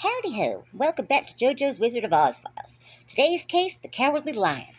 Howdy ho! Welcome back to JoJo's Wizard of Oz files. Today's case, the Cowardly Lion.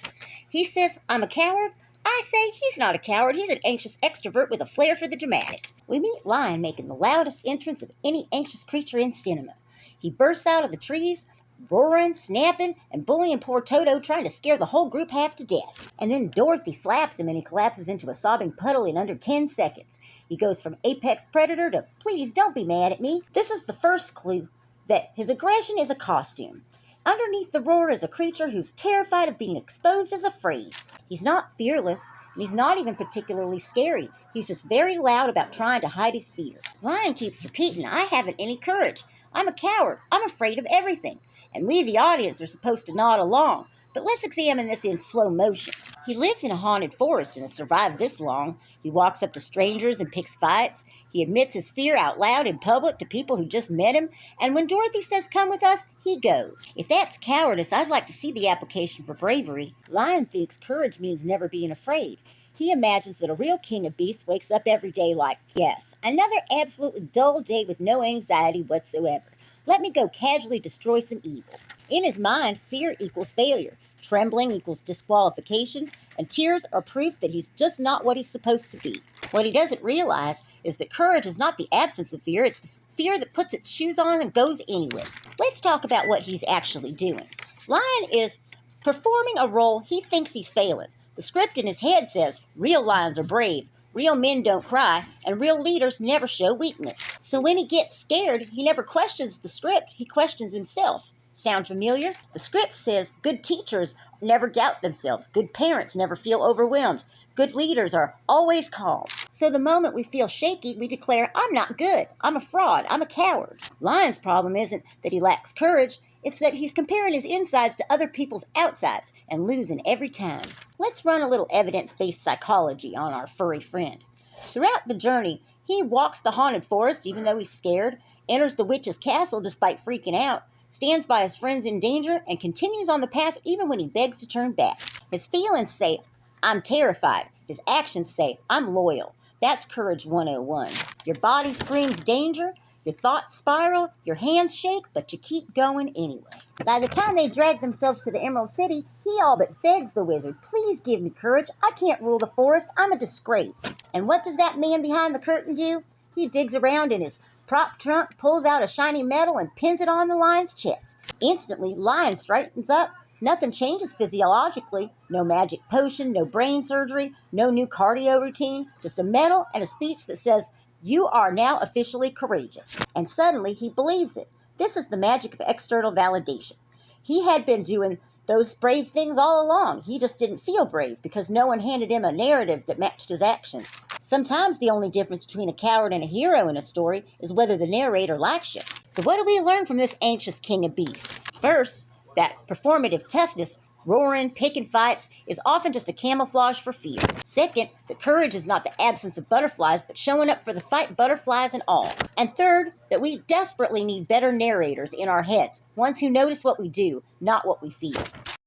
He says, I'm a coward. I say he's not a coward. He's an anxious extrovert with a flair for the dramatic. We meet Lion making the loudest entrance of any anxious creature in cinema. He bursts out of the trees, roaring, snapping, and bullying poor Toto, trying to scare the whole group half to death. And then Dorothy slaps him and he collapses into a sobbing puddle in under 10 seconds. He goes from apex predator to please don't be mad at me. This is the first clue that his aggression is a costume. Underneath the roar is a creature who's terrified of being exposed as afraid. He's not fearless, and he's not even particularly scary. He's just very loud about trying to hide his fear. Lion keeps repeating, I haven't any courage. I'm a coward. I'm afraid of everything. And we, the audience, are supposed to nod along. But let's examine this in slow motion. He lives in a haunted forest and has survived this long. He walks up to strangers and picks fights. He admits his fear out loud in public to people who just met him. And when Dorothy says, come with us, he goes. If that's cowardice, I'd like to see the application for bravery. Lion thinks courage means never being afraid. He imagines that a real king of beasts wakes up every day like, yes, another absolutely dull day with no anxiety whatsoever. Let me go casually destroy some evil. In his mind, fear equals failure. Trembling equals disqualification, and tears are proof that he's just not what he's supposed to be. What he doesn't realize is that courage is not the absence of fear, it's the fear that puts its shoes on and goes anywhere. Let's talk about what he's actually doing. Lion is performing a role he thinks he's failing. The script in his head says, real lions are brave, real men don't cry, and real leaders never show weakness. So when he gets scared, he never questions the script, he questions himself. Sound familiar? The script says good teachers never doubt themselves. Good parents never feel overwhelmed. Good leaders are always calm. So the moment we feel shaky, we declare, I'm not good. I'm a fraud. I'm a coward. Lion's problem isn't that he lacks courage. It's that he's comparing his insides to other people's outsides and losing every time. Let's run a little evidence-based psychology on our furry friend. Throughout the journey, he walks the haunted forest even though he's scared, enters the witch's castle despite freaking out, stands by his friends in danger, and continues on the path even when he begs to turn back. His feelings say, I'm terrified. His actions say, I'm loyal. That's Courage 101. Your body screams danger, your thoughts spiral, your hands shake, but you keep going anyway. By the time they drag themselves to the Emerald City, he all but begs the wizard, please give me courage. I can't rule the forest. I'm a disgrace. And what does that man behind the curtain do? He digs around in his prop trunk, pulls out a shiny medal, and pins it on the lion's chest. Instantly, Lion straightens up. Nothing changes physiologically. No magic potion, no brain surgery, no new cardio routine. Just a medal and a speech that says, you are now officially courageous. And suddenly, he believes it. This is the magic of external validation. He had been doing those brave things all along. He just didn't feel brave because no one handed him a narrative that matched his actions. Sometimes the only difference between a coward and a hero in a story is whether the narrator likes you. So what do we learn from this anxious king of beasts? First, that performative toughness, roaring, picking fights, is often just a camouflage for fear. Second, that courage is not the absence of butterflies, but showing up for the fight, butterflies and all. And third, that we desperately need better narrators in our heads, ones who notice what we do, not what we feel.